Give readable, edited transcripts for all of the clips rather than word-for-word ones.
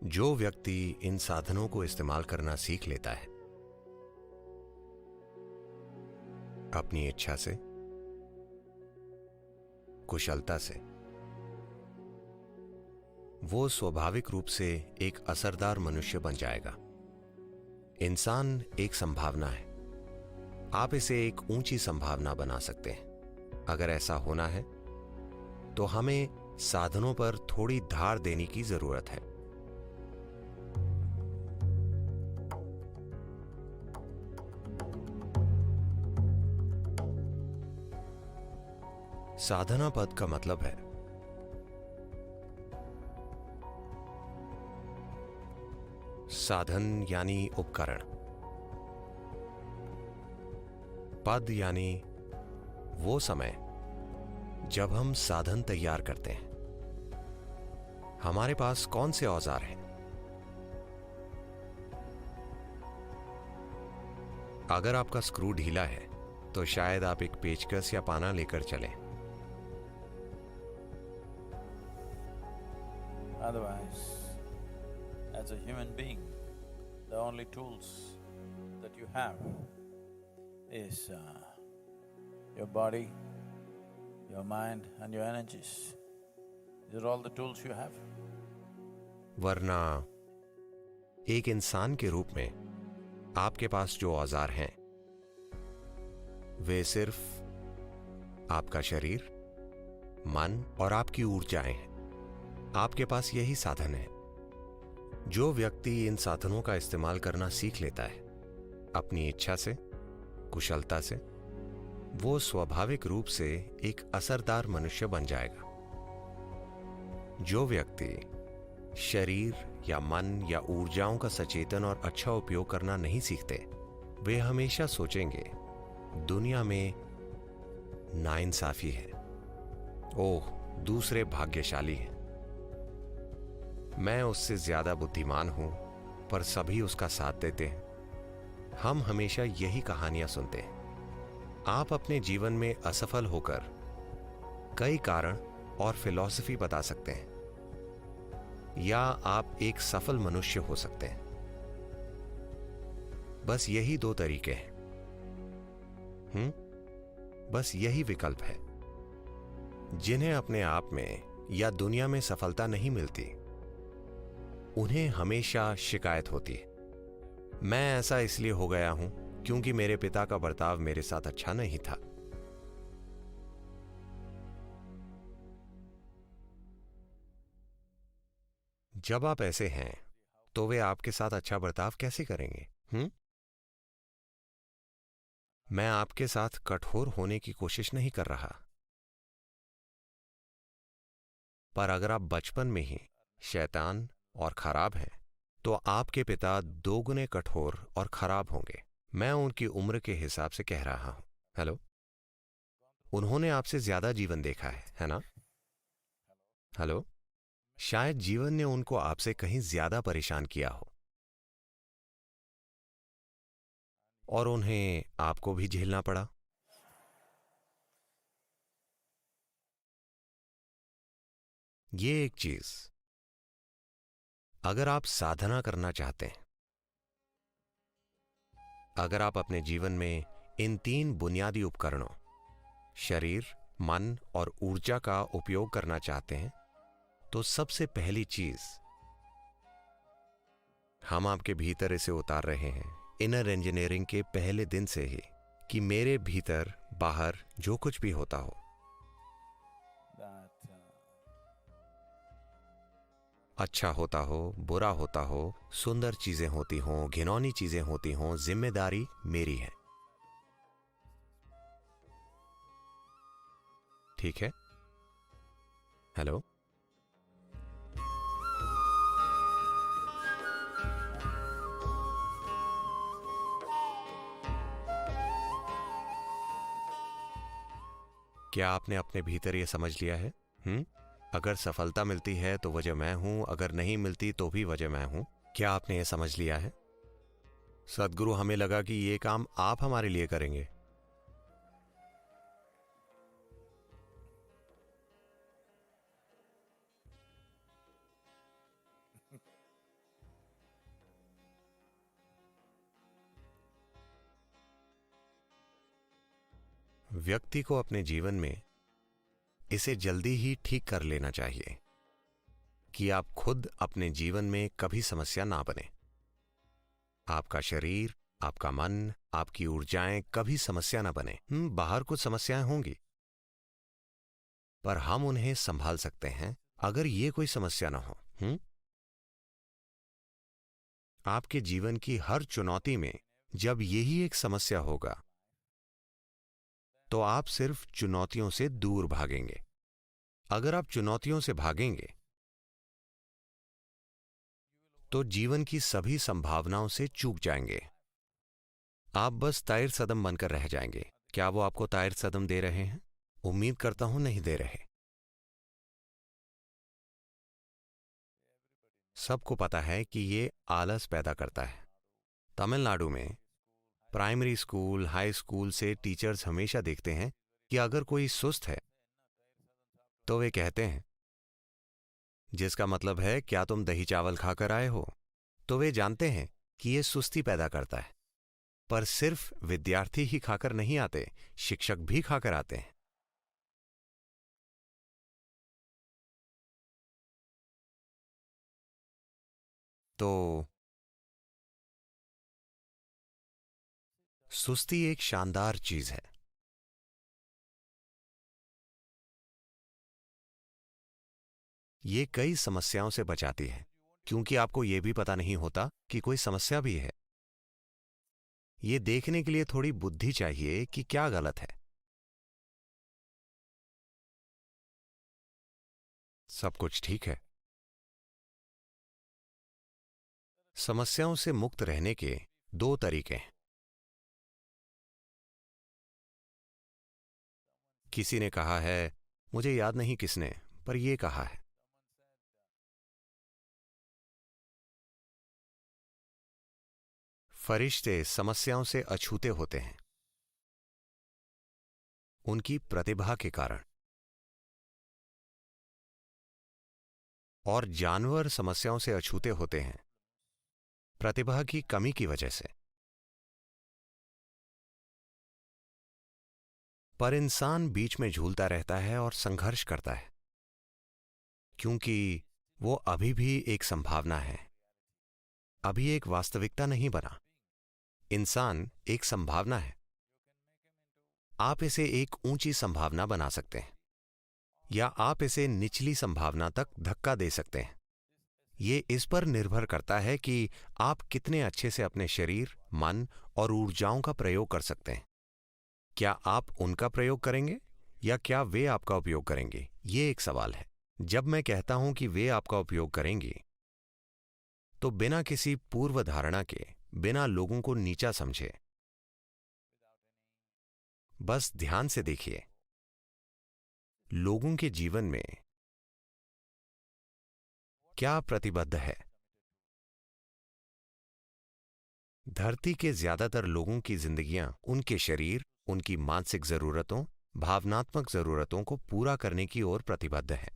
जो व्यक्ति इन साधनों को इस्तेमाल करना सीख लेता है अपनी इच्छा से, कुशलता से, वो स्वाभाविक रूप से एक असरदार मनुष्य बन जाएगा। इंसान एक संभावना है। आप इसे एक ऊंची संभावना बना सकते हैं। अगर ऐसा होना है तो हमें साधनों पर थोड़ी धार देने की जरूरत है। साधना पद का मतलब है साधन यानी उपकरण, पद यानी वो समय जब हम साधन तैयार करते हैं। हमारे पास कौन से औजार हैं? अगर आपका स्क्रू ढीला है तो शायद आप एक पेचकस या पाना लेकर चलें। Otherwise, as a human being, the only tools that you have is your body, your mind and your energies. These are all the tools you have. वरना एक इंसान के रूप में आपके पास जो औजार हैं वे सिर्फ आपका शरीर, मन और आपकी ऊर्जाएं हैं। आपके पास यही साधन है। जो व्यक्ति इन साधनों का इस्तेमाल करना सीख लेता है अपनी इच्छा से, कुशलता से, वो स्वाभाविक रूप से एक असरदार मनुष्य बन जाएगा। जो व्यक्ति शरीर या मन या ऊर्जाओं का सचेतन और अच्छा उपयोग करना नहीं सीखते, वे हमेशा सोचेंगे दुनिया में नाइंसाफी है। ओह, दूसरे भाग्यशाली हैं। मैं उससे ज्यादा बुद्धिमान हूं, पर सभी उसका साथ देते हैं। हम हमेशा यही कहानियां सुनते हैं। आप अपने जीवन में असफल होकर कई कारण और फिलॉसफी बता सकते हैं, या आप एक सफल मनुष्य हो सकते हैं। बस यही दो तरीके हैं। बस यही विकल्प है। जिन्हें अपने आप में या दुनिया में सफलता नहीं मिलती, उन्हें हमेशा शिकायत होती है। मैं ऐसा इसलिए हो गया हूं क्योंकि मेरे पिता का बर्ताव मेरे साथ अच्छा नहीं था। जब आप ऐसे हैं तो वे आपके साथ अच्छा बर्ताव कैसे करेंगे? मैं आपके साथ कठोर होने की कोशिश नहीं कर रहा, पर अगर आप बचपन में ही शैतान और खराब हैं तो आपके पिता दोगुने कठोर और खराब होंगे। मैं उनकी उम्र के हिसाब से कह रहा हूं। हेलो, उन्होंने आपसे ज्यादा जीवन देखा है ना? हेलो, शायद जीवन ने उनको आपसे कहीं ज्यादा परेशान किया हो और उन्हें आपको भी झेलना पड़ा। ये एक चीज, अगर आप साधना करना चाहते हैं, अगर आप अपने जीवन में इन तीन बुनियादी उपकरणों शरीर, मन और ऊर्जा का उपयोग करना चाहते हैं, तो सबसे पहली चीज हम आपके भीतर इसे उतार रहे हैं इनर इंजीनियरिंग के पहले दिन से ही, कि मेरे भीतर बाहर जो कुछ भी होता हो, That अच्छा होता हो, बुरा होता हो, सुंदर चीजें होती हों, घिनौनी चीजें होती हों, जिम्मेदारी मेरी है। ठीक है? हेलो, क्या आपने अपने भीतर यह समझ लिया है? अगर सफलता मिलती है तो वजह मैं हूं, अगर नहीं मिलती तो भी वजह मैं हूं। क्या आपने यह समझ लिया है? सदगुरु, हमें लगा कि ये काम आप हमारे लिए करेंगे। व्यक्ति को अपने जीवन में इसे जल्दी ही ठीक कर लेना चाहिए कि आप खुद अपने जीवन में कभी समस्या ना बने। आपका शरीर, आपका मन, आपकी ऊर्जाएं कभी समस्या ना बने। बाहर कुछ समस्याएं होंगी, पर हम उन्हें संभाल सकते हैं अगर ये कोई समस्या ना हो। आपके जीवन की हर चुनौती में जब यही एक समस्या होगा तो आप सिर्फ चुनौतियों से दूर भागेंगे। अगर आप चुनौतियों से भागेंगे तो जीवन की सभी संभावनाओं से चूक जाएंगे। आप बस तायर सदम बनकर रह जाएंगे। क्या वो आपको तायर सदम दे रहे हैं? उम्मीद करता हूं नहीं दे रहे। सबको पता है कि ये आलस पैदा करता है। तमिलनाडु में प्राइमरी स्कूल, हाई स्कूल से टीचर्स हमेशा देखते हैं कि अगर कोई सुस्त है तो वे कहते हैं, जिसका मतलब है क्या तुम दही चावल खाकर आए हो? तो वे जानते हैं कि यह सुस्ती पैदा करता है। पर सिर्फ विद्यार्थी ही खाकर नहीं आते, शिक्षक भी खाकर आते हैं। तो सुस्ती एक शानदार चीज है। ये कई समस्याओं से बचाती है, क्योंकि आपको यह भी पता नहीं होता कि कोई समस्या भी है। ये देखने के लिए थोड़ी बुद्धि चाहिए कि क्या गलत है। सब कुछ ठीक है। समस्याओं से मुक्त रहने के दो तरीके हैं। किसी ने कहा है, मुझे याद नहीं किसने, पर यह कहा है, फरिश्ते समस्याओं से अछूते होते हैं उनकी प्रतिभा के कारण, और जानवर समस्याओं से अछूते होते हैं प्रतिभा की कमी की वजह से। पर इंसान बीच में झूलता रहता है और संघर्ष करता है, क्योंकि वो अभी भी एक संभावना है, अभी एक वास्तविकता नहीं बना। इंसान एक संभावना है। आप इसे एक ऊंची संभावना बना सकते हैं या आप इसे निचली संभावना तक धक्का दे सकते हैं। ये इस पर निर्भर करता है कि आप कितने अच्छे से अपने शरीर, मन और ऊर्जाओं का प्रयोग कर सकते हैं। क्या आप उनका प्रयोग करेंगे या क्या वे आपका उपयोग करेंगे? ये एक सवाल है। जब मैं कहता हूं कि वे आपका उपयोग करेंगे, तो बिना किसी पूर्व धारणा के, बिना लोगों को नीचा समझे, बस ध्यान से देखिए, लोगों के जीवन में क्या प्रतिबद्ध है। धरती के ज्यादातर लोगों की जिंदगियां उनके शरीर, उनकी मानसिक जरूरतों, भावनात्मक जरूरतों को पूरा करने की ओर प्रतिबद्ध है।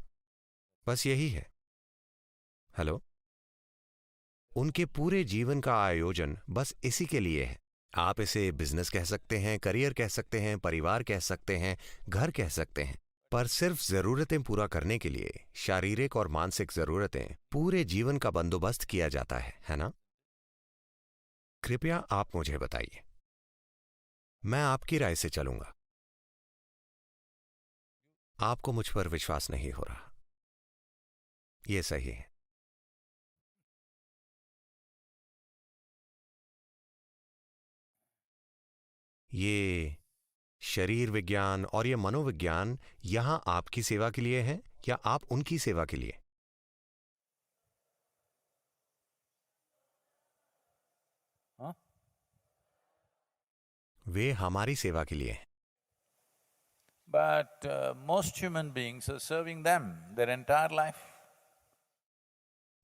बस यही है। हेलो? उनके पूरे जीवन का आयोजन बस इसी के लिए है। आप इसे बिजनेस कह सकते हैं, करियर कह सकते हैं, परिवार कह सकते हैं, घर कह सकते हैं, पर सिर्फ जरूरतें पूरा करने के लिए शारीरिक और मानसिक जरूरतें पूरे जीवन का बंदोबस्त किया जाता है ना? कृपया आप मुझे बताइए, मैं आपकी राय से चलूंगा। आपको मुझ पर विश्वास नहीं हो रहा। यह सही है। ये शरीर विज्ञान और ये मनोविज्ञान यहां आपकी सेवा के लिए है या आप उनकी सेवा के लिए? हाँ? वे हमारी सेवा के लिए हैं। But most human beings are serving them their entire life.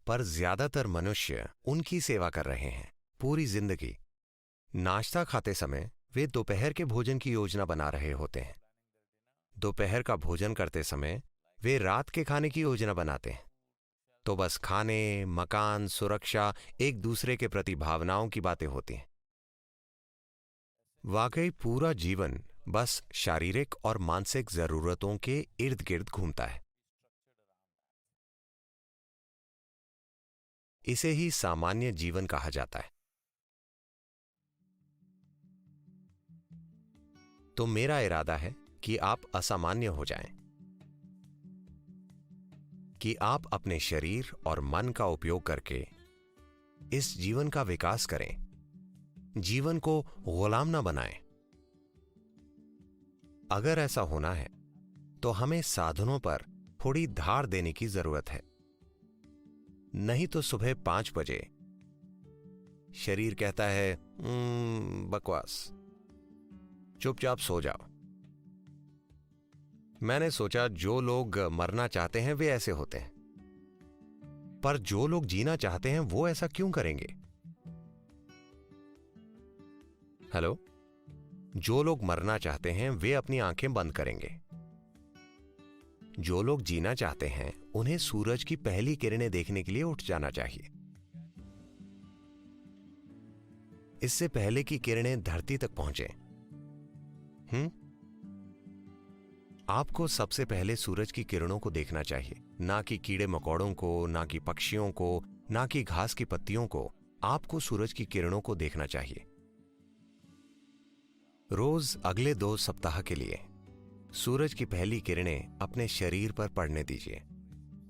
पर ज्यादातर मनुष्य उनकी सेवा कर रहे हैं पूरी जिंदगी। नाश्ता खाते समय वे दोपहर के भोजन की योजना बना रहे होते हैं। दोपहर का भोजन करते समय वे रात के खाने की योजना बनाते हैं। तो बस खाने, मकान, सुरक्षा, एक दूसरे के प्रति भावनाओं की बातें होती हैं। वाकई पूरा जीवन बस शारीरिक और मानसिक जरूरतों के इर्द गिर्द घूमता है। इसे ही सामान्य जीवन कहा जाता है। तो मेरा इरादा है कि आप असामान्य हो जाएं, कि आप अपने शरीर और मन का उपयोग करके इस जीवन का विकास करें, जीवन को गुलाम ना बनाएं। अगर ऐसा होना है तो हमें साधनों पर थोड़ी धार देने की जरूरत है। नहीं तो सुबह 5 बजे शरीर कहता है बकवास, चुपचाप सो जाओ। मैंने सोचा जो लोग मरना चाहते हैं वे ऐसे होते हैं, पर जो लोग जीना चाहते हैं वो ऐसा क्यों करेंगे? हेलो, जो लोग मरना चाहते हैं वे अपनी आंखें बंद करेंगे। जो लोग जीना चाहते हैं उन्हें सूरज की पहली किरणें देखने के लिए उठ जाना चाहिए, इससे पहले कि किरणें धरती तक पहुंचे। आपको सबसे पहले सूरज की किरणों को देखना चाहिए, ना कि कीड़े मकोड़ों को, ना कि पक्षियों को, ना कि घास की पत्तियों को। आपको सूरज की किरणों को देखना चाहिए। रोज अगले 2 सप्ताह के लिए सूरज की पहली किरणें अपने शरीर पर पड़ने दीजिए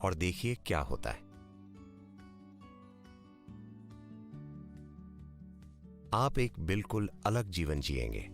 और देखिए क्या होता है। आप एक बिल्कुल अलग जीवन जिएंगे।